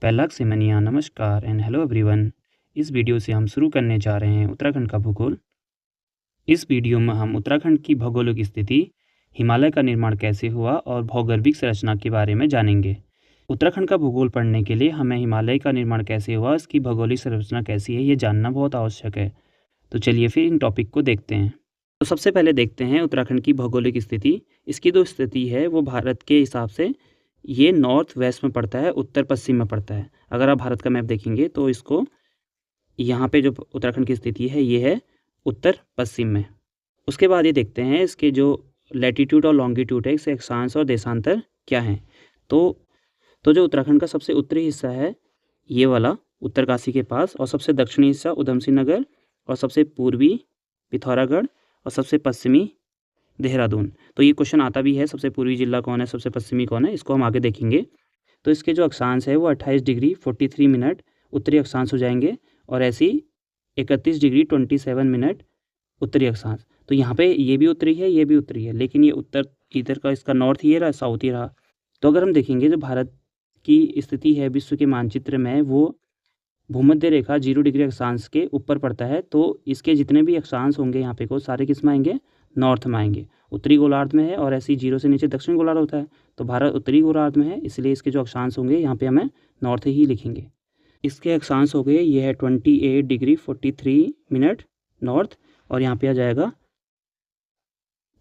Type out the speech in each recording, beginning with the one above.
पैलाक सेमनिया नमस्कार and hello everyone. इस video से हम शुरू करने जा रहे हैं उत्तराखंड का भूगोल। इस वीडियो में हम उत्तराखंड की भौगोलिक स्थिति, हिमालय का निर्माण कैसे हुआ और भौगोलिक संरचना के बारे में जानेंगे। उत्तराखंड का भूगोल पढ़ने के लिए हमें हिमालय का निर्माण कैसे हुआ, इसकी भौगोलिक संरचना कैसी है, ये जानना बहुत आवश्यक है। तो चलिए फिर इन टॉपिक को देखते हैं। तो सबसे पहले देखते हैं उत्तराखंड की भौगोलिक स्थिति। इसकी जो स्थिति है वो भारत के हिसाब से ये नॉर्थ वेस्ट में पड़ता है, उत्तर पश्चिम में पड़ता है। अगर आप भारत का मैप देखेंगे तो इसको यहाँ पे जो उत्तराखंड की स्थिति है ये है उत्तर पश्चिम में। उसके बाद ये देखते हैं इसके जो लैटीट्यूड और लॉन्गिट्यूड है, इसके अक्षांश और देशांतर क्या हैं। तो जो उत्तराखंड का सबसे उत्तरी हिस्सा है ये वाला उत्तरकाशी के पास, और सबसे दक्षिणी हिस्सा उधम सिंह नगर, और सबसे पूर्वी पिथौरागढ़, और सबसे पश्चिमी देहरादून। तो ये क्वेश्चन आता भी है, सबसे पूर्वी जिला कौन है, सबसे पश्चिमी कौन है, इसको हम आगे देखेंगे। तो इसके जो अक्षांश है वो 28 डिग्री 43 मिनट उत्तरी अक्षांश हो जाएंगे, और ऐसी 31 डिग्री 27 मिनट उत्तरी अक्षांश। तो यहाँ पे ये भी उत्तरी है, ये भी उत्तरी है, लेकिन ये उत्तर इधर का इसका नॉर्थ ही रहा, साउथ ही रहा। तो अगर हम देखेंगे जो भारत की स्थिति है विश्व के मानचित्र में, वो भूमध्य रेखा 0 डिग्री अक्षांश के ऊपर पड़ता है। तो इसके जितने भी अक्षांश होंगे यहाँ पे को सारे किस में आएंगे, नॉर्थ में आएंगे। उत्तरी गोलार्ध में है, और ऐसी 0 से नीचे दक्षिण गोलार्ध होता है। तो भारत उत्तरी गोलार्ध में है, इसलिए इसके जो अक्षांश होंगे यहाँ पे हमें नॉर्थ ही लिखेंगे। इसके अक्षांश हो गए, ये है 28 डिग्री 43 मिनट नॉर्थ, और यहाँ पे आ जाएगा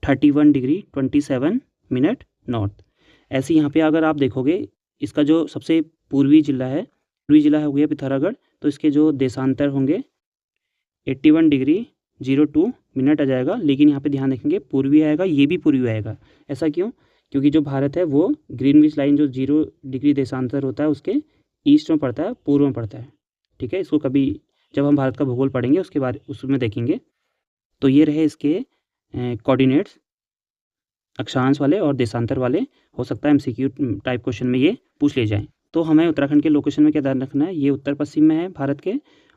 31 डिग्री 27 मिनट नॉर्थ। ऐसे यहाँ पे अगर आप देखोगे इसका जो सबसे पूर्वी जिला हो गया पिथौरागढ़, तो इसके जो देशांतर होंगे 81 डिग्री 02 मिनट आ जाएगा। लेकिन यहाँ पे ध्यान रखेंगे पूर्वी आएगा, ये भी पूर्वी आएगा। ऐसा क्यों? क्योंकि जो भारत है वो ग्रीनविच लाइन जो 0 डिग्री देशांतर होता है उसके ईस्ट में पड़ता है, पूर्व में पड़ता है। ठीक है, इसको कभी जब हम भारत का भूगोल पढ़ेंगे उसके बारे उसमें देखेंगे। तो ये रहे इसके कोऑर्डिनेट्स, अक्षांश वाले और देशांतर वाले। हो सकता है MCQ टाइप क्वेश्चन में ये पूछ ले जाएँ। तो हमें उत्तराखंड के लोकेशन में क्या ध्यान रखना है, ये उत्तर पश्चिम में है भारत के,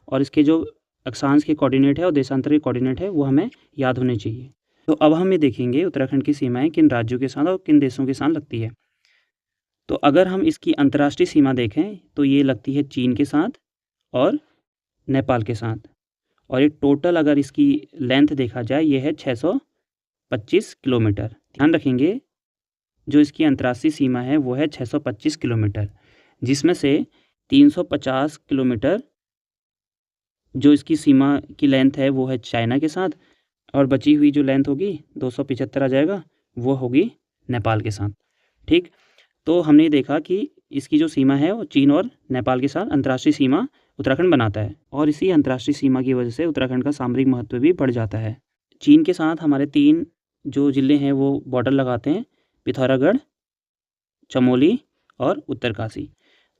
और इसके जो अक्षांश के कोऑर्डिनेट है और देशांतर के कोऑर्डिनेट है वो हमें याद होने चाहिए। तो अब हम ये देखेंगे उत्तराखंड की सीमाएं किन राज्यों के साथ और किन देशों के साथ लगती है। तो अगर हम इसकी अंतर्राष्ट्रीय सीमा देखें तो ये लगती है चीन के साथ और नेपाल के साथ, और ये टोटल अगर इसकी लेंथ देखा जाए ये है 625 किलोमीटर। ध्यान रखेंगे जो इसकी अंतर्राष्ट्रीय सीमा है वो है 625 किलोमीटर, जिसमें से 350 किलोमीटर जो इसकी सीमा की लेंथ है वो है चाइना के साथ, और बची हुई जो लेंथ होगी 275 आ जाएगा, वो होगी नेपाल के साथ। ठीक, तो हमने देखा कि इसकी जो सीमा है वो चीन और नेपाल के साथ अंतर्राष्ट्रीय सीमा उत्तराखंड बनाता है, और इसी अंतर्राष्ट्रीय सीमा की वजह से उत्तराखंड का सामरिक महत्व भी बढ़ जाता है। चीन के साथ हमारे 3 जो ज़िले हैं वो बॉर्डर लगाते हैं, पिथौरागढ़, चमोली और उत्तरकाशी।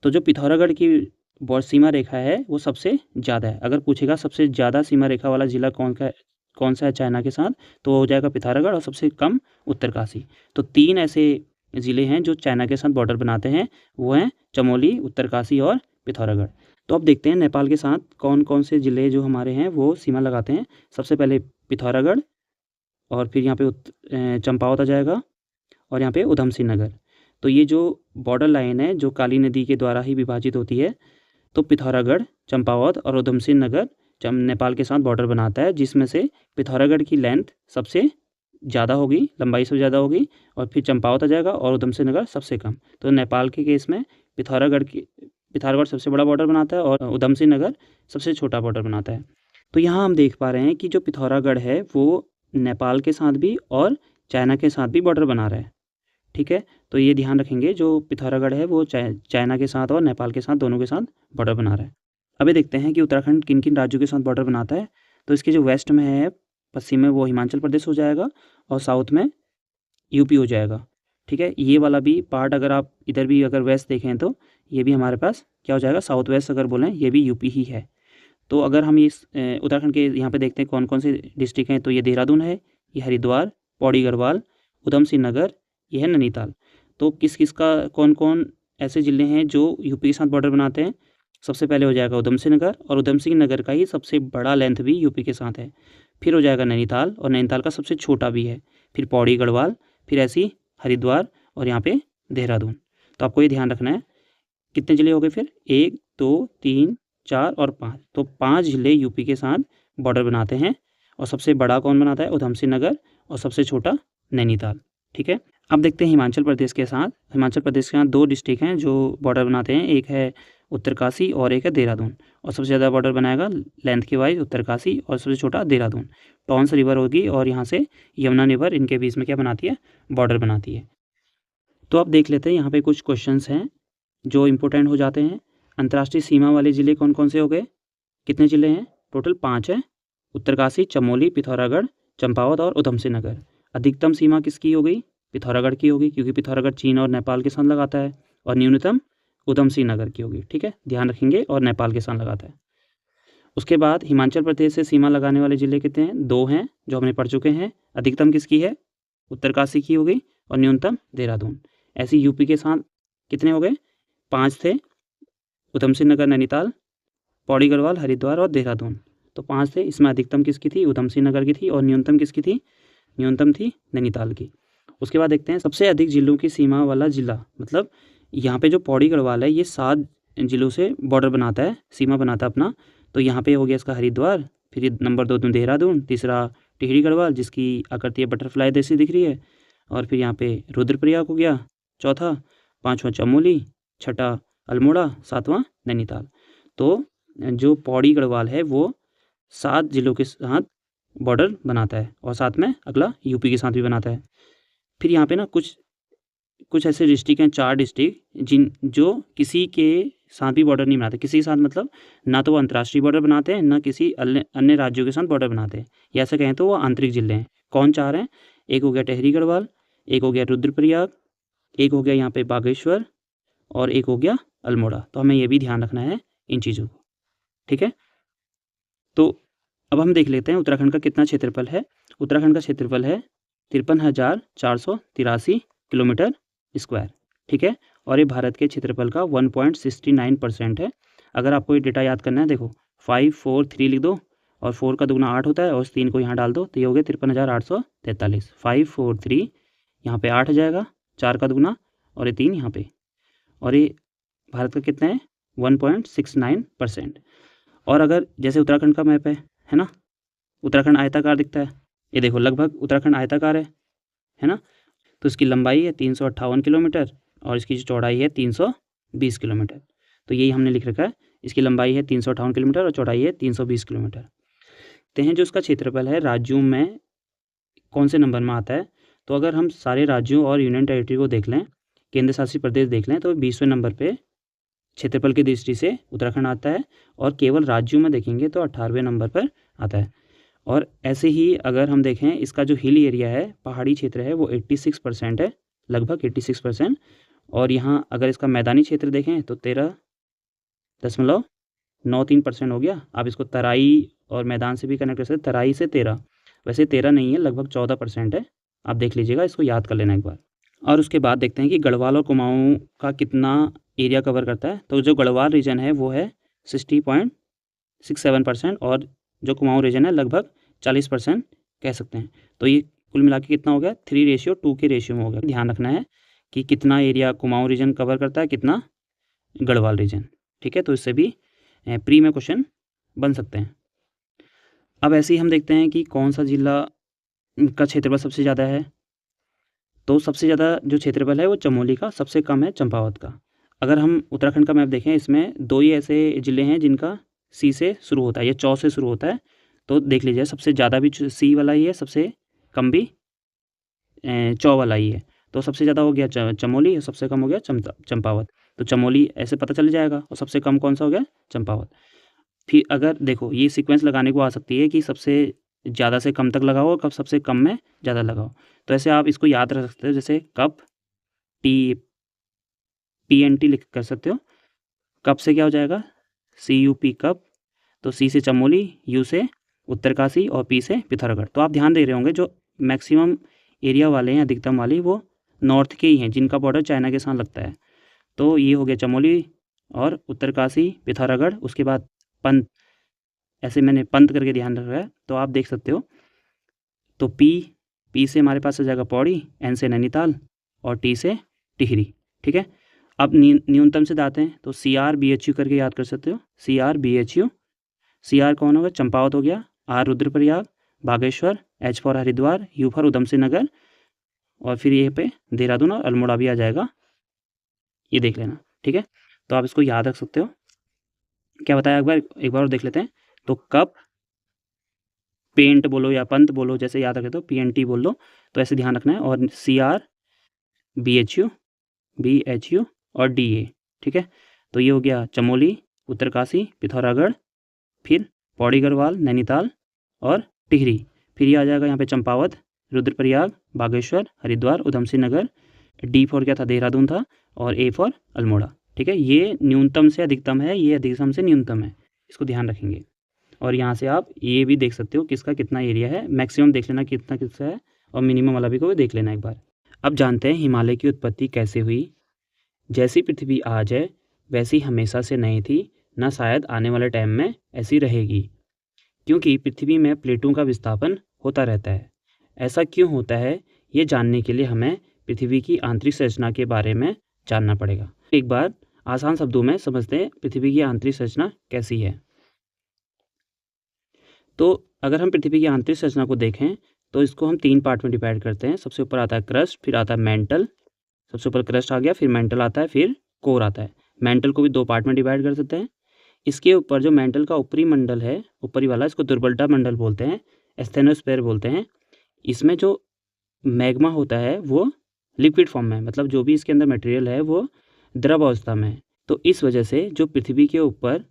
तो जो पिथौरागढ़ की सीमा रेखा है वो सबसे ज़्यादा है। अगर पूछेगा सबसे ज़्यादा सीमा रेखा वाला ज़िला कौन सा है चाइना के साथ, तो वो हो जाएगा पिथौरागढ़, और सबसे कम उत्तरकाशी। तो 3 ऐसे ज़िले हैं जो चाइना के साथ बॉर्डर बनाते हैं, वो हैं चमोली, उत्तरकाशी और पिथौरागढ़। तो अब देखते हैं नेपाल के साथ कौन कौन से ज़िले जो हमारे हैं वो सीमा लगाते हैं। सबसे पहले पिथौरागढ़, और फिर यहाँ पे चंपावत आ जाएगा, और यहाँ पे उधम सिंह नगर। तो ये जो बॉर्डर लाइन है जो काली नदी के द्वारा ही विभाजित होती है, तो पिथौरागढ़, चंपावत और उधम सिंह नगर नेपाल के साथ बॉर्डर बनाता है, जिसमें से पिथौरागढ़ की लेंथ सबसे ज़्यादा होगी, लंबाई सबसे ज़्यादा होगी, और फिर चंपावत आ जाएगा, और उधम सिंह नगर सबसे कम। तो नेपाल के केस में पिथौरागढ़ सबसे बड़ा बॉर्डर बनाता है, और उधम सिंह नगर सबसे छोटा बॉर्डर बनाता है। तो यहाँ हम देख पा रहे हैं कि जो पिथौरागढ़ है वो नेपाल के साथ भी और चाइना के साथ भी बॉर्डर बना रहा है। ठीक है, तो ये ध्यान रखेंगे जो पिथौरागढ़ है वो चाइना के साथ और नेपाल के साथ दोनों के साथ बॉर्डर बना रहा है। अभी देखते हैं कि उत्तराखंड किन किन राज्यों के साथ बॉर्डर बनाता है। तो इसके जो वेस्ट में है, पश्चिम में वो हिमाचल प्रदेश हो जाएगा, और साउथ में यूपी हो जाएगा। ठीक है, ये वाला भी पार्ट अगर आप इधर भी अगर वेस्ट देखें तो ये भी हमारे पास क्या हो जाएगा, साउथ वेस्ट अगर बोलें ये भी यूपी ही है। तो अगर हम इस उत्तराखंड के यहाँ पे देखते हैं कौन कौन से डिस्ट्रिक्ट हैं, तो ये देहरादून है, ये हरिद्वार, पौड़ी गढ़वाल, उधम सिंह नगर, ये है नैनीताल। तो किस किस का कौन कौन ऐसे ज़िले हैं जो यूपी के साथ बॉर्डर बनाते हैं। सबसे पहले हो जाएगा उधम सिंह नगर, और उधम सिंह नगर का ही सबसे बड़ा लेंथ भी यूपी के साथ है। फिर हो जाएगा नैनीताल, और नैनीताल का सबसे छोटा भी है। फिर पौड़ी गढ़वाल, फिर ऐसी हरिद्वार, और यहाँ पे देहरादून। तो आपको ये ध्यान रखना है कितने जिले हो गए फिर? 1 2 3 4 और 5। तो 5 जिले यूपी के साथ बॉर्डर बनाते हैं। और सबसे बड़ा कौन बनाता है? उधम सिंह नगर। और सबसे छोटा नैनीताल। ठीक है। अब देखते हैं हिमाचल प्रदेश के साथ। हिमाचल प्रदेश के साथ 2 डिस्ट्रिक्ट हैं जो बॉर्डर बनाते हैं, एक है उत्तरकाशी और एक है देहरादून। और सबसे ज़्यादा बॉर्डर बनाएगा लेंथ के वाइज उत्तरकाशी और सबसे छोटा देहरादून। टॉन्स रिवर होगी और यहाँ से यमुना रिवर, इनके बीच में क्या बनाती है? बॉर्डर बनाती है। तो अब देख लेते हैं, यहाँ पे कुछ क्वेश्चंस हैं जो इम्पोर्टेंट हो जाते हैं। अंतर्राष्ट्रीय सीमा वाले ज़िले कौन कौन से हो गए? कितने ज़िले हैं? टोटल 5 हैं। उत्तरकाशी, चमोली, पिथौरागढ़, चंपावत और उधम सिंह नगर। अधिकतम सीमा किसकी हो गई? पिथौरागढ़ की होगी, क्योंकि पिथौरागढ़ चीन और नेपाल के साथ लगाता है। और न्यूनतम उधम सिंह नगर की होगी। ठीक है, ध्यान रखेंगे। और नेपाल के साथ लगाता है। उसके बाद हिमाचल प्रदेश से सीमा लगाने वाले ज़िले कितने हैं? 2 हैं जो हमने पढ़ चुके हैं। अधिकतम किसकी है? उत्तरकाशी की हो गई और न्यूनतम देहरादून। ऐसे यूपी के साथ कितने हो गए? 5 थे, उधम सिंह नगर, नैनीताल, पौड़ी गढ़वाल, हरिद्वार और देहरादून। तो 5 थे। इसमें अधिकतम किसकी थी? उधम सिंह नगर की थी। और न्यूनतम किसकी थी? न्यूनतम थी नैनीताल की। उसके बाद देखते हैं सबसे अधिक जिलों की सीमा वाला ज़िला। मतलब यहाँ पे जो पौड़ी गढ़वाल है ये 7 जिलों से बॉर्डर बनाता है, सीमा बनाता है अपना। तो यहाँ पे हो गया इसका हरिद्वार, फिर नंबर 2 देहरादून, तीसरा टिहरी गढ़वाल जिसकी आकृति बटरफ्लाई जैसी दिख रही है, और फिर यहाँ पे रुद्रप्रयाग हो गया चौथा, 5वां चमोली, छठा अल्मोड़ा, 7वां नैनीताल। तो जो पौड़ी गढ़वाल है वो 7 जिलों के साथ बॉर्डर बनाता है और साथ में अगला यूपी के साथ भी बनाता है। फिर यहाँ पे ना कुछ ऐसे डिस्ट्रिक्ट हैं, 4 डिस्ट्रिक्ट जो किसी के साथ भी बॉर्डर नहीं बनाते। किसी के साथ मतलब ना तो वो अंतर्राष्ट्रीय बॉर्डर बनाते हैं, ना किसी अन्य राज्यों के साथ बॉर्डर बनाते हैं, या ऐसा कहें तो वो आंतरिक जिले हैं। कौन 4 हैं? एक हो गया टिहरी गढ़वाल, एक हो गया रुद्रप्रयाग, एक हो गया यहाँ पे बागेश्वर, और एक हो गया अल्मोड़ा। तो हमें ये भी ध्यान रखना है इन चीज़ों को। ठीक है। तो अब हम देख लेते हैं उत्तराखंड का कितना क्षेत्रफल है। उत्तराखंड का क्षेत्रफल है 53,483 किलोमीटर स्क्वायर। ठीक है। और ये भारत के क्षेत्रफल का 1.69% है। अगर आपको ये डेटा याद करना है, देखो 5 4 3 लिख दो, और 4 का दुगुना 8 होता है, और उस 3 को यहाँ डाल दो, तो ये हो गया 53,843। 5 4 3 यहाँ पे 8 आ जाएगा, 4 का दुगुना, और ये 3 यहाँ पे। और ये भारत का कितना है? 1.69%। और अगर जैसे उत्तराखंड का मैप है ना, उत्तराखंड आयताकार दिखता है। ये देखो लगभग उत्तराखंड आयताकार है ना। तो इसकी लंबाई है 358 किलोमीटर और इसकी जो चौड़ाई है 320 किलोमीटर। तो यही हमने लिख रखा है, इसकी लंबाई है 358 किलोमीटर और चौड़ाई है 320 किलोमीटर। देखते हैं जो इसका क्षेत्रफल है राज्यों में कौन से नंबर में आता है। तो अगर हम सारे राज्यों और यूनियन टेरिटरी को देख लें, केंद्र शासित प्रदेश देख लें, तो 20वें नंबर पे क्षेत्रफल की दृष्टि से उत्तराखंड आता है। और केवल राज्यों में देखेंगे तो 18वें नंबर पर आता है। और ऐसे ही अगर हम देखें, इसका जो हिल एरिया है, पहाड़ी क्षेत्र है, वो 86% है, लगभग 86%। और यहाँ अगर इसका मैदानी क्षेत्र देखें तो 13.93% हो गया। आप इसको तराई और मैदान से भी कनेक्ट कर सकते हैं। तराई से 13, वैसे 13 नहीं है, लगभग 14% है। आप देख लीजिएगा, इसको याद कर लेना एक बार। और उसके बाद देखते हैं कि गढ़वाल और कुमाऊं का कितना एरिया कवर करता है। तो जो गढ़वाल रीजन है वो है 60.67% और जो कुमाऊं रीजन है लगभग 40% कह सकते हैं। तो ये कुल मिला के कितना हो गया? 3:2 के रेशियो में हो गया। ध्यान रखना है कि कितना एरिया कुमाऊं रीजन कवर करता है, कितना गढ़वाल रीजन। ठीक है। तो इससे भी प्री में क्वेश्चन बन सकते हैं। अब ऐसे ही हम देखते हैं कि कौन सा जिला का क्षेत्रफल सबसे ज़्यादा है। तो सबसे ज़्यादा जो क्षेत्रफल है वो चमोली का, सबसे कम है चंपावत का। अगर हम उत्तराखंड का मैप देखें, इसमें 2 ही ऐसे ज़िले हैं जिनका सी से शुरू होता है या चौ से शुरू होता है। तो देख लीजिए, सबसे ज़्यादा भी सी वाला ही है, सबसे कम भी चौ वाला ही है। तो सबसे ज़्यादा हो गया चमोली और सबसे कम हो गया चंपावत। तो चमोली ऐसे पता चल जाएगा, और सबसे कम कौन सा हो गया? चंपावत। फिर अगर देखो, ये सीक्वेंस लगाने को आ सकती है कि सबसे ज़्यादा से कम तक लगाओ और कब सबसे कम में ज़्यादा लगाओ। तो ऐसे आप इसको याद रख सकते हो, जैसे कप PNT लिख कर सकते हो। कप से क्या हो जाएगा? CUP cup. तो C से चमोली, U से उत्तरकाशी और P से पिथौरागढ़। तो आप ध्यान दे रहे होंगे, जो मैक्सिमम एरिया वाले हैं, अधिकतम वाले, वो नॉर्थ के ही हैं जिनका बॉर्डर चाइना के साथ लगता है। तो ये हो गया चमोली और उत्तरकाशी, पिथौरागढ़। उसके बाद पंत, ऐसे मैंने पंत करके ध्यान रखा है, तो आप देख सकते हो। तो P से हमारे पास आ जाएगा पौड़ी, N से नैनीताल और T से टिहरी। ठीक है। अब न्यूनतम से आते हैं तो CR BHU करके याद कर सकते हो। CR BHU, CR कौन होगा, चंपावत हो गया, R Rudraprayag, Bageshwar, H for Haridwar, U for Udham Singh Nagar, और फिर ये पे देहरादून और अल्मोड़ा भी आ जाएगा, ये देख लेना, ठीक है। तो आप इसको याद रख सकते हो। क्या बताया एक बार और देख लेते हैं। तो कप, पेंट बोलो या पंत बोलो, जैसे याद रखे तो PNT बोल लो, तो ऐसे ध्यान रखना है। और CR BHU और DA, ठीक है। तो ये हो गया चमोली, उत्तरकाशी, पिथौरागढ़, फिर पौड़ी गढ़वाल, नैनीताल और टिहरी। फिर ये आ जाएगा यहाँ पे चंपावत, रुद्रप्रयाग, बागेश्वर, हरिद्वार, उधम सिंह नगर। D फॉर क्या था, देहरादून था, और A फॉर अल्मोड़ा, ठीक है। ये न्यूनतम से अधिकतम है, ये अधिकतम से न्यूनतम है, इसको ध्यान रखेंगे। और यहाँ से आप ये भी देख सकते हो किसका कितना एरिया है, मैक्सिमम देख लेना कितना किसका है, और मिनिमम वाला भी को देख लेना एक बार। अब जानते हैं हिमालय की उत्पत्ति कैसे हुई। जैसी पृथ्वी आज है वैसी हमेशा से नहीं थी, ना शायद आने वाले टाइम में ऐसी रहेगी, क्योंकि पृथ्वी में प्लेटों का विस्थापन होता रहता है। ऐसा क्यों होता है, ये जानने के लिए हमें पृथ्वी की आंतरिक संरचना के बारे में जानना पड़ेगा। एक बार आसान शब्दों में समझते हैं पृथ्वी की आंतरिक संरचना कैसी है। तो अगर हम पृथ्वी की आंतरिक संरचना को देखें तो इसको हम 3 पार्ट में डिवाइड करते हैं। सबसे ऊपर आता है क्रस्ट, फिर आता है मेंटल, सबसे ऊपर क्रस्ट आ गया, फिर मेंटल आता है, फिर कोर आता है। मेंटल को भी 2 पार्ट में डिवाइड कर सकते हैं। इसके ऊपर जो मेंटल का ऊपरी मंडल है, ऊपरी वाला, इसको दुर्बलता मंडल बोलते हैं, एस्थेनोस्फेयर बोलते हैं। इसमें जो मैग्मा होता है वो लिक्विड फॉर्म में, मतलब जो भी इसके अंदर मटेरियल है वो द्रव अवस्था में है। तो इस वजह से जो पृथ्वी के ऊपर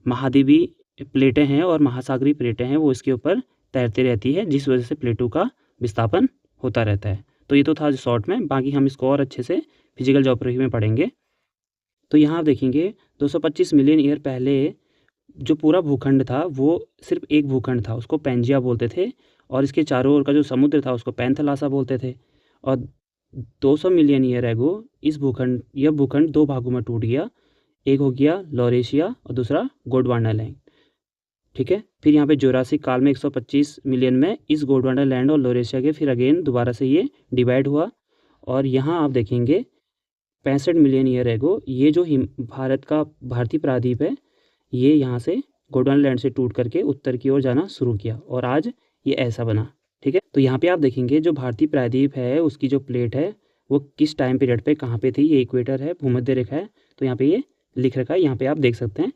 महाद्वीपीय प्लेटें हैं और महासागरीय प्लेटें हैं वो इसके ऊपर तैरती रहती है, जिस वजह से प्लेटों का विस्थापन होता रहता है। तो ये तो था शॉर्ट में, बाकी हम इसको और अच्छे से फिजिकल ज्योग्राफी में पढ़ेंगे। तो यहाँ आप देखेंगे 225 मिलियन ईयर पहले जो पूरा भूखंड था वो सिर्फ एक भूखंड था, उसको पेंजिया बोलते थे, और इसके चारों ओर का जो समुद्र था उसको पैंथलासा बोलते थे। और 200 मिलियन ईयर एगो यह भूखंड 2 भागों में टूट गया, एक हो गया लॉरेशिया और दूसरा गोंडवाना लैंड, ठीक है। फिर यहाँ पे जुरासिक काल में 125 मिलियन में इस गोंडवाना लैंड और लॉरेशिया के फिर अगेन दोबारा से ये डिवाइड हुआ, और यहाँ आप देखेंगे 65 मिलियन ईयर एगो ये जो भारत का भारतीय प्रायद्वीप है ये यहाँ से गोंडवाना लैंड से टूट करके उत्तर की ओर जाना शुरू किया, और आज ये ऐसा बना, ठीक है। तो यहाँ पे आप देखेंगे जो भारतीय प्रायद्वीप है उसकी जो प्लेट है वो किस टाइम पीरियड पे कहाँ पे थी, ये इक्वेटर है, भूमध्य रेखा है, तो यहाँ पे ये लिख रखा है, यहाँ पे आप देख सकते हैं।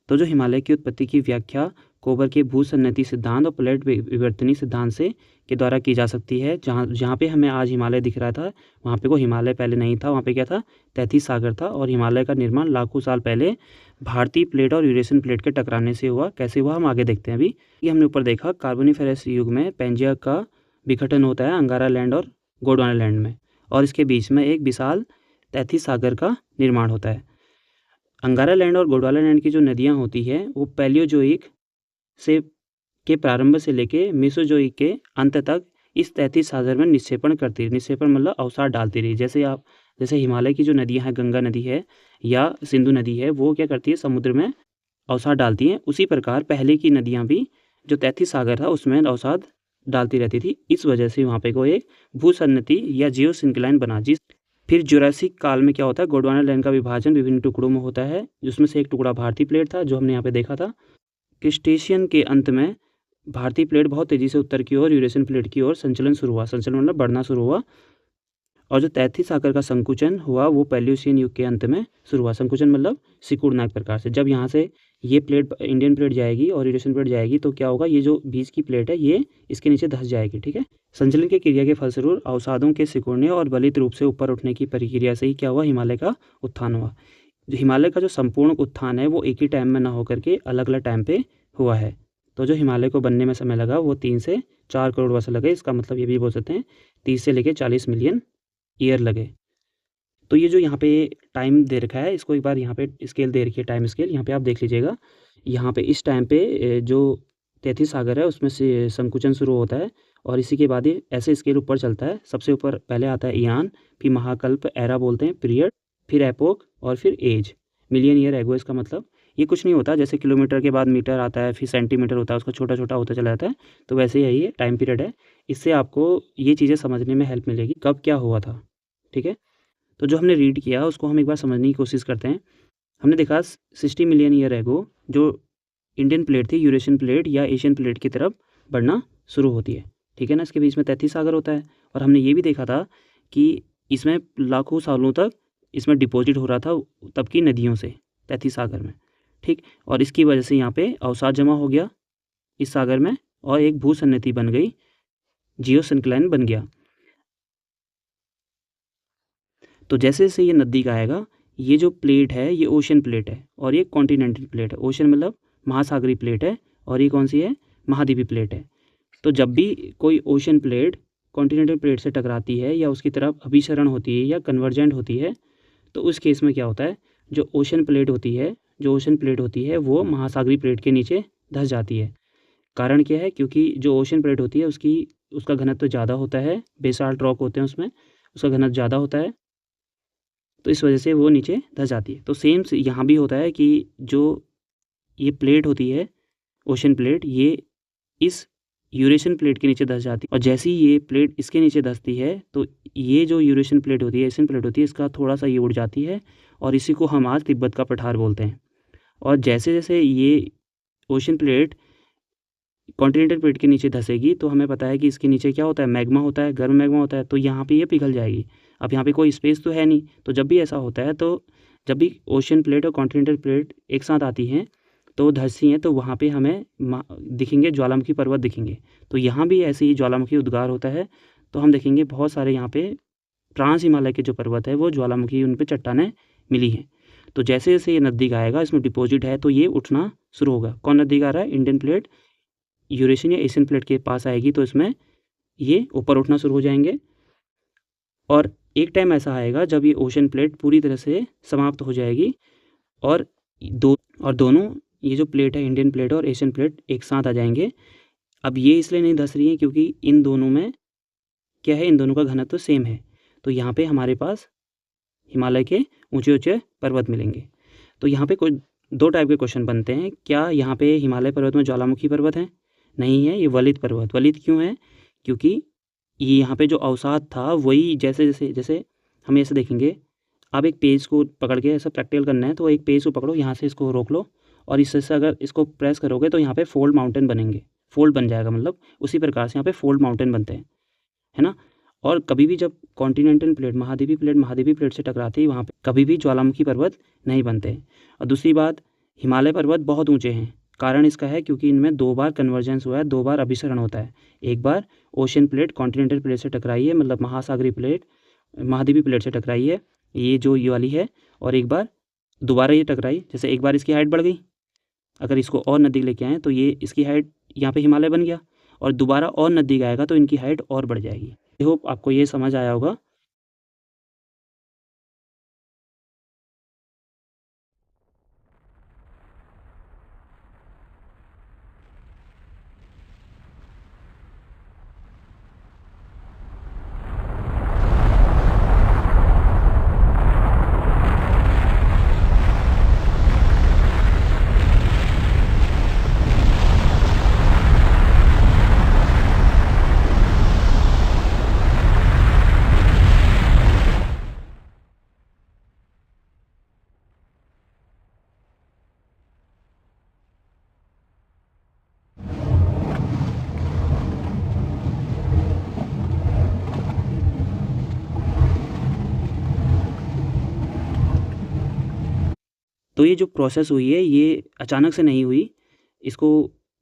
तो जो हिमालय की उत्पत्ति की व्याख्या कोबर के भूसन्नति सिद्धांत और प्लेट विवर्तनी सिद्धांत से के द्वारा की जा सकती है। जहाँ पे हमें आज हिमालय दिख रहा था वहाँ पे वो हिमालय पहले नहीं था, वहाँ पे क्या था, तैतीस सागर था, और हिमालय का निर्माण लाखों साल पहले भारतीय प्लेट और यूरेशियन प्लेट के टकराने से हुआ। कैसे हुआ हम आगे देखते हैं। अभी ये हमने ऊपर देखा कार्बोनिफेरस युग में पेंजिया का विघटन होता है अंगारा लैंड और गोंडवाना लैंड में, और इसके बीच में एक विशाल तैतीस सागर का निर्माण होता है। अंगारा लैंड और गोंडवाना लैंड की जो नदियाँ होती हैं वो पैलियोजोइक से के प्रारंभ से लेके मेसोजोइक के अंत तक इस तैतीस सागर में निक्षेपण करती रही। निक्षेपण मतलब अवसाद डालती रही। जैसे हिमालय की जो नदियाँ हैं, गंगा नदी है या सिंधु नदी है, वो क्या करती है, समुद्र में अवसाद डालती हैं। उसी प्रकार पहले की नदियाँ भी जो तैतीस सागर था उसमें अवसाद डालती रहती थी। इस वजह से वहाँ पे कोई एक भूसन्नति या जियो सिंक्लाइन बना। फिर जुरासिक काल में क्या होता है, गोंडवाना लैंड का विभाजन विभिन्न टुकड़ों में होता है, जिसमें से एक टुकड़ा भारतीय प्लेट था जो हमने यहाँ पे देखा था। क्रिस्टेशियन के अंत में भारतीय प्लेट बहुत तेज़ी से उत्तर की ओर यूरेशियन प्लेट की ओर संचलन शुरू हुआ। संचलन मतलब बढ़ना शुरू हुआ, और जो तैतीस सागर का संकुचन हुआ वो पैलियोसियन युग के अंत में शुरू हुआ। संकुचन मतलब सिकुड़ना एक प्रकार से। जब यहाँ से ये प्लेट इंडियन प्लेट जाएगी और यूरेशियन प्लेट जाएगी तो क्या होगा, ये जो बीच की प्लेट है ये इसके नीचे धंस जाएगी, ठीक है। संचलन की क्रिया के फलस्वरूप अवसादों के सिकुड़ने और बलित रूप से ऊपर उठने की प्रक्रिया से ही क्या हुआ, हिमालय का उत्थान हुआ। हिमालय का जो संपूर्ण उत्थान है वो एक ही टाइम में ना होकर के अलग अलग टाइम पे हुआ है। तो जो हिमालय को बनने में समय लगा वो 3 से 4 करोड़ वर्ष लगे। इसका मतलब ये भी बोल सकते हैं 30 से लेकर 40 मिलियन ईयर लगे। तो ये जो यहाँ पे टाइम दे रखा है, इसको एक बार यहाँ पे स्केल दे रखी है, टाइम स्केल, यहाँ पे आप देख लीजिएगा। यहाँ पे इस टाइम पे जो तैतीस सागर है उसमें से संकुचन शुरू होता है, और इसी के बाद ये ऐसे स्केल ऊपर चलता है। सबसे ऊपर पहले आता है इयान, फिर महाकल्प, एरा बोलते हैं पीरियड, फिर एपोक, और फिर एज। मिलियन ईयर एगो इसका मतलब ये कुछ नहीं होता, जैसे किलोमीटर के बाद मीटर आता है, फिर सेंटीमीटर होता है, उसका छोटा छोटा होता चला जाता है, तो वैसे यही है टाइम पीरियड है। इससे आपको ये चीज़ें समझने में हेल्प मिलेगी कब क्या हुआ था, ठीक है। तो जो हमने रीड किया उसको हम एक बार समझने की कोशिश करते हैं। हमने देखा 60 मिलियन ईयर एगो जो इंडियन प्लेट थी यूरेशियन प्लेट या एशियन प्लेट की तरफ बढ़ना शुरू होती है, ठीक है ना। इसके बीच में 33 सागर होता है और हमने ये भी देखा था कि इसमें लाखों सालों तक इसमें डिपॉजिट हो रहा था तब की नदियों से 33 सागर में, ठीक। और इसकी वजह से यहाँ पे अवसाद जमा हो गया इस सागर में और एक भूसन्नति बन गई, जियोसिंक्लाइन बन गया। तो जैसे जैसे ये नदी का आएगा, ये जो प्लेट है ये ओशन प्लेट है और ये कॉन्टिनेंटल प्लेट है। ओशन मतलब महासागरीय प्लेट है और ये कौन सी है, महाद्वीपीय प्लेट है। तो जब भी कोई ओशन प्लेट कॉन्टिनेंटल प्लेट से टकराती है या उसकी तरफ अभिसरण होती है या कन्वर्जेंट होती है, तो उस केस में क्या होता है, जो ओशन प्लेट होती है वो महासागरीय प्लेट के नीचे धंस जाती है। कारण क्या है, क्योंकि जो ओशन प्लेट होती है उसका घनत्व ज़्यादा होता है, बेसाल्ट रॉक होते हैं उसमें, उसका घनत्व ज़्यादा होता है, तो इस वजह से वो नीचे धंस जाती है। तो सेम यहाँ भी होता है कि जो ये प्लेट होती है ओशन प्लेट, ये इस यूरेशियन प्लेट के नीचे धंस जाती है और जैसे ही ये प्लेट इसके नीचे धंसती है तो ये जो यूरेशियन प्लेट होती है, एशियन प्लेट होती है, इसका थोड़ा सा ये उड़ जाती है और इसी को हम आज तिब्बत का पठार बोलते हैं। और जैसे जैसे ये ओशन प्लेट कॉन्टिनेंटल प्लेट के नीचे धंसेगी तो हमें पता है कि इसके नीचे क्या होता है, मैग्मा होता है, गर्म मैग्मा होता है, तो यहाँ पे ये पिघल जाएगी। अब यहाँ पे कोई स्पेस तो है नहीं, तो जब भी ऐसा होता है, तो जब भी ओशन प्लेट और कॉन्टिनेंटल प्लेट एक साथ आती हैं तो धंसती हैं, तो वहाँ पे हमें दिखेंगे ज्वालामुखी पर्वत दिखेंगे। तो यहाँ भी ऐसे ही ज्वालामुखी उद्गार होता है, तो हम देखेंगे बहुत सारे यहाँ पे ट्रांस हिमालय के जो पर्वत है वो ज्वालामुखी, उन पर चट्टानें मिली हैं। तो जैसे जैसे ये नदी का आएगा, इसमें डिपॉजिट है तो ये उठना शुरू होगा। कौन नदी का आ रहा है, इंडियन प्लेट यूरेशियन या एशियन प्लेट के पास आएगी तो इसमें ये ऊपर उठना शुरू हो जाएंगे। और एक टाइम ऐसा आएगा जब ये ओशन प्लेट पूरी तरह से समाप्त हो जाएगी और दोनों ये जो प्लेट है, इंडियन प्लेट और एशियन प्लेट, एक साथ आ जाएंगे। अब ये इसलिए नहीं धंस रही हैं क्योंकि इन दोनों में क्या है, इन दोनों का घनत्व सेम है। तो यहाँ पे हमारे पास हिमालय के ऊंचे ऊंचे पर्वत मिलेंगे। तो यहाँ पे कोई दो टाइप के क्वेश्चन बनते हैं। क्या यहाँ पे हिमालय पर्वत में ज्वालामुखी पर्वत है? नहीं है, ये वलित पर्वत। वलित क्यों है? क्योंकि ये यहाँ पे जो अवसाद था वही जैसे हम ऐसे देखेंगे। आप एक पेज को पकड़ के ऐसा प्रैक्टिकल करना है तो एक पेज को पकड़ो, यहाँ से इसको रोक लो और इससे अगर इसको प्रेस करोगे तो यहाँ पे फोल्ड माउंटेन बनेंगे, फोल्ड बन जाएगा, मतलब उसी प्रकार से यहाँ पे फोल्ड माउंटेन बनते हैं, है ना। और कभी भी जब कॉन्टिनेंटल प्लेट महाद्वीपीय प्लेट से टकराती है, वहाँ पे कभी भी ज्वालामुखी पर्वत नहीं बनते। और दूसरी बात, हिमालय पर्वत बहुत ऊंचे हैं। कारण इसका है क्योंकि इनमें 2 बार कन्वर्जेंस हुआ है, 2 बार अभिसरण होता है। एक बार ओशन प्लेट कॉन्टिनेंटल प्लेट से टकराई है, मतलब महासागरीय प्लेट महाद्वीपीय प्लेट से टकराई है, ये वाली है, और एक बार दोबारा ये टकराई। जैसे एक बार इसकी हाइट बढ़ गई, अगर इसको और नज़दीक लेके आएँ तो ये इसकी हाइट यहाँ पे हिमालय बन गया, और दोबारा और नज़दीक आएगा तो इनकी हाइट और बढ़ जाएगी। आई होप आपको ये समझ आया होगा। तो ये जो प्रोसेस हुई है ये अचानक से नहीं हुई, इसको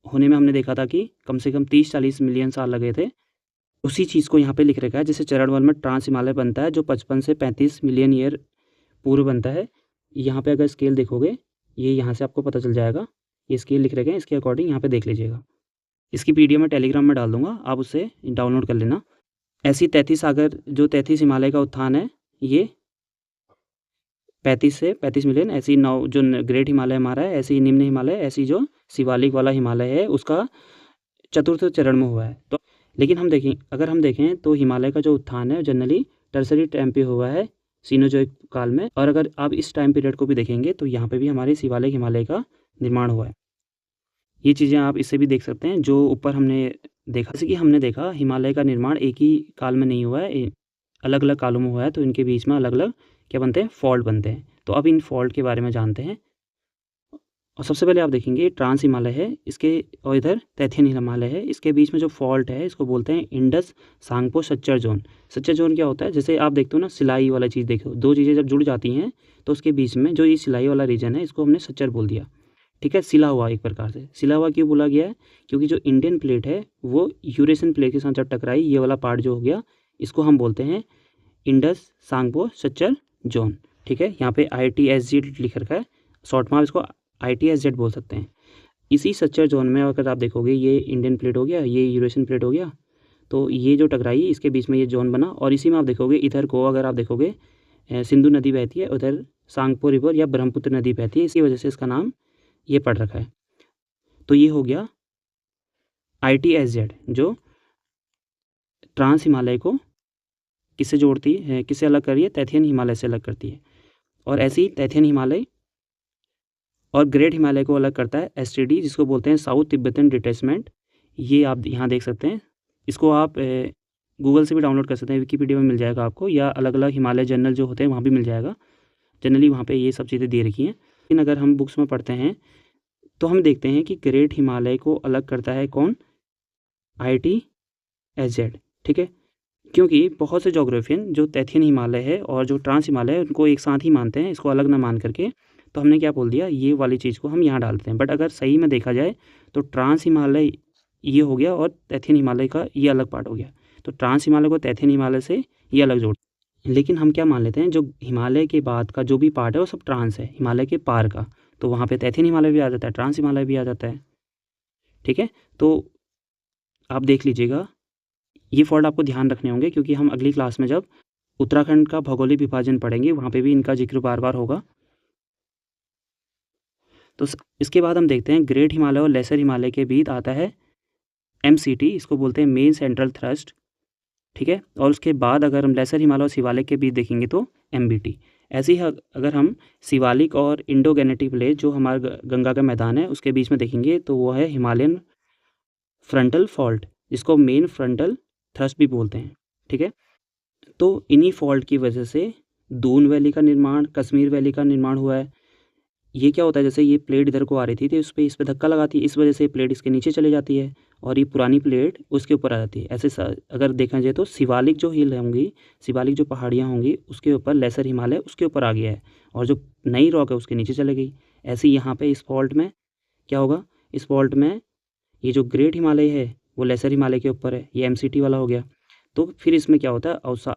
होने में हमने देखा था कि कम से कम 30-40 मिलियन साल लगे थे। उसी चीज़ को यहाँ पे लिख रखा है, जैसे चरणवल में ट्रांस हिमालय बनता है जो 55 से 35 मिलियन ईयर पूर्व बनता है। यहाँ पे अगर स्केल देखोगे, ये यहाँ से आपको पता चल जाएगा, ये स्केल लिख रखे हैं, इसके अकॉर्डिंग यहाँ पे देख लीजिएगा। इसकी PDF मैं टेलीग्राम में डाल दूँगा, आप उससे डाउनलोड कर लेना। ऐसी 33 सागर, जो 33 हिमालय का उत्थान है, ये 35 से 35 मिलियन, ऐसी 9 जो ग्रेट हिमालय हमारा है, ऐसी निम्न हिमालय, ऐसी जो शिवालिक वाला हिमालय है उसका चतुर्थ चरण में हुआ है। तो लेकिन अगर हम देखें तो हिमालय का जो उत्थान है जनरली टर्सरी टाइम पे हुआ है, सीनोजोइक काल में। और अगर आप इस टाइम पीरियड को भी देखेंगे तो यहाँ पे भी हमारे शिवालिक हिमालय का निर्माण हुआ है। ये चीज़ें आप इससे भी देख सकते हैं जो ऊपर हमने देखा। जैसे कि हमने देखा हिमालय का निर्माण एक ही काल में नहीं हुआ है, अलग अलग कालों में हुआ है, तो इनके बीच में अलग अलग क्या बनते हैं, फॉल्ट बनते हैं। तो अब इन फॉल्ट के बारे में जानते हैं। और सबसे पहले आप देखेंगे ट्रांस हिमालय है, इसके और इधर तैथियन हिमालय है, इसके बीच में जो फॉल्ट है इसको बोलते हैं Indus Tsangpo suture zone. Suture zone क्या होता है, जैसे आप देखते हो ना सिलाई वाला चीज़, देखो दो चीज़ें जब जुड़ जाती हैं तो उसके बीच में जो ये सिलाई वाला रीजन है इसको हमने सच्चर बोल दिया, ठीक है। सिला हुआ, एक प्रकार से सिला हुआ क्यों बोला गया है, क्योंकि जो इंडियन प्लेट है वो यूरेशियन प्लेट के साथ जब टकराई, ये वाला पार्ट जो हो गया इसको हम बोलते हैं इंडस सांगपो सच्चर जोन, ठीक है। यहाँ पे ITSZ लिख रखा है, शॉर्ट में आप इसको ITSZ बोल सकते हैं। इसी सच्चर जोन में अगर आप देखोगे ये इंडियन प्लेट हो गया, ये यूरेशियन प्लेट हो गया, तो ये जो टकराई इसके बीच में ये जोन बना। और इसी में आप देखोगे इधर को अगर आप देखोगे सिंधु नदी बहती है, उधर सांगपो रिवर या ब्रह्मपुत्र नदी बहती है, इसी वजह से इसका नाम ये पड़ रखा है। तो ये हो गया ITSZ जो ट्रांस हिमालय को किससे जोड़ती है, किससे अलग कर रही है, तैथियन हिमालय से अलग करती है। और ऐसे ही तैथियन हिमालय और ग्रेट हिमालय को अलग करता है STD, जिसको बोलते हैं साउथ तिब्बतन डिटैचमेंट। ये आप यहाँ देख सकते हैं, इसको आप गूगल से भी डाउनलोड कर सकते हैं, विकीपीडिया में मिल जाएगा आपको, या अलग अलग हिमालय जर्नल जो होते हैं वहाँ भी मिल जाएगा। जनरली वहाँ पे ये सब चीज़ें दे रखी हैं। लेकिन अगर हम बुक्स में पढ़ते हैं तो हम देखते हैं कि ग्रेट हिमालय को अलग करता है कौन, ITSZ, ठीक है। क्योंकि बहुत से जोग्राफियन जो तैथियन हिमालय है और जो ट्रांस हिमालय है उनको एक साथ ही मानते हैं, इसको अलग ना मान करके। तो हमने क्या बोल दिया, ये वाली चीज़ को हम यहाँ डालते हैं। बट अगर सही में देखा जाए तो ट्रांस हिमालय ये हो गया और तैथियन हिमालय का ये अलग पार्ट हो गया। तो ट्रांस हिमालय को तैथियन हिमालय से ये अलग जोड़, लेकिन हम क्या मान लेते हैं, जो हिमालय के बाद का जो भी पार्ट है वो सब ट्रांस है, हिमालय के पार का। तो वहाँ पे तैथियन हिमालय भी आ जाता है, ट्रांस हिमालय भी आ जाता है, ठीक है। तो आप देख लीजिएगा, ये फॉल्ट आपको ध्यान रखने होंगे, क्योंकि हम अगली क्लास में जब उत्तराखंड का भौगोलिक विभाजन पढ़ेंगे वहाँ पे भी इनका जिक्र बार बार होगा। तो इसके बाद हम देखते हैं ग्रेट हिमालय और लेसर हिमालय के बीच आता है MCT, इसको बोलते हैं मेन सेंट्रल थ्रस्ट, ठीक है। और उसके बाद अगर हम लेसर हिमालय और शिवालिक के बीच देखेंगे तो MBT। ऐसे ही अगर हम शिवालिक और इंडो गैनेटिक प्लेट जो हमारा गंगा का मैदान है उसके बीच में देखेंगे तो वो है हिमालयन फ्रंटल फॉल्ट, जिसको मेन फ्रंटल थ्रस्ट भी बोलते हैं, ठीक है। तो इन्हीं फॉल्ट की वजह से दून वैली का निर्माण, कश्मीर वैली का निर्माण हुआ है। ये क्या होता है, जैसे ये प्लेट इधर को आ रही थी तो इस पर धक्का लगाती है, इस वजह से प्लेट इसके नीचे चली जाती है और ये पुरानी प्लेट उसके ऊपर आ जाती है। ऐसे अगर देखा जाए तो शिवालिक जो हिल होंगी, शिवालिक जो पहाड़ियाँ होंगी उसके ऊपर लेसर हिमालय उसके ऊपर आ गया है और जो नई रॉक है उसके नीचे चले गई। ऐसे यहाँ पे इस फॉल्ट में क्या होगा, इस फॉल्ट में ये जो ग्रेट हिमालय है वो लेसर हिमालय के ऊपर है, ये MCT वाला हो गया। तो फिर इसमें क्या होता है, और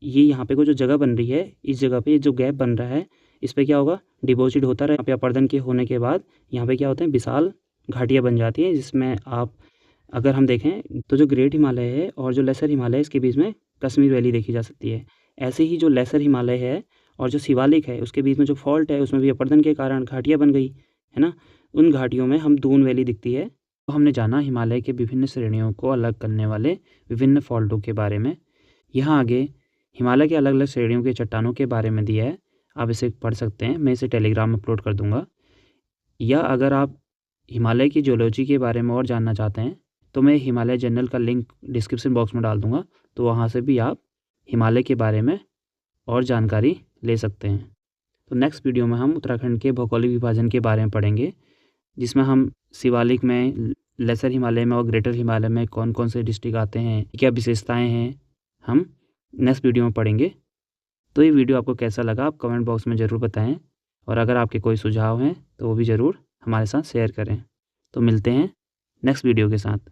ये यहाँ पे को जो जगह बन रही है, इस जगह पे जो गैप बन रहा है इस पर क्या होगा, डिपॉजिट होता रहे। यहाँ पे अपर्दन के होने के बाद यहाँ पे क्या होते हैं, विशाल घाटियाँ बन जाती हैं, जिसमें आप अगर हम देखें तो जो ग्रेट हिमालय है और जो लेसर हिमालय है इसके बीच में कश्मीर वैली देखी जा सकती है। ऐसे ही जो लेसर हिमालय है और जो शिवालिक है उसके बीच में जो फॉल्ट है उसमें भी अपर्दन के कारण घाटियाँ बन गई है ना, उन घाटियों में हम दून वैली दिखती है। तो हमने जाना हिमालय के विभिन्न श्रेणियों को अलग करने वाले विभिन्न फॉल्टों के बारे में। यहाँ आगे हिमालय के अलग अलग श्रेणियों के चट्टानों के बारे में दिया है, आप इसे पढ़ सकते हैं, मैं इसे टेलीग्राम में अपलोड कर दूंगा। या अगर आप हिमालय की जियोलॉजी के बारे में और जानना चाहते हैं तो मैं हिमालय जर्नल का लिंक डिस्क्रिप्शन बॉक्स में डाल दूंगा, तो वहाँ से भी आप हिमालय के बारे में और जानकारी ले सकते हैं। तो नेक्स्ट वीडियो में हम उत्तराखंड के भौगोलिक विभाजन के बारे में पढ़ेंगे, जिसमें हम शिवालिक में, लेसर हिमालय में और ग्रेटर हिमालय में कौन कौन से डिस्ट्रिक्ट आते हैं, क्या विशेषताएं हैं, हम नेक्स्ट वीडियो में पढ़ेंगे। तो ये वीडियो आपको कैसा लगा आप कमेंट बॉक्स में ज़रूर बताएं, और अगर आपके कोई सुझाव हैं तो वो भी ज़रूर हमारे साथ शेयर करें। तो मिलते हैं नेक्स्ट वीडियो के साथ।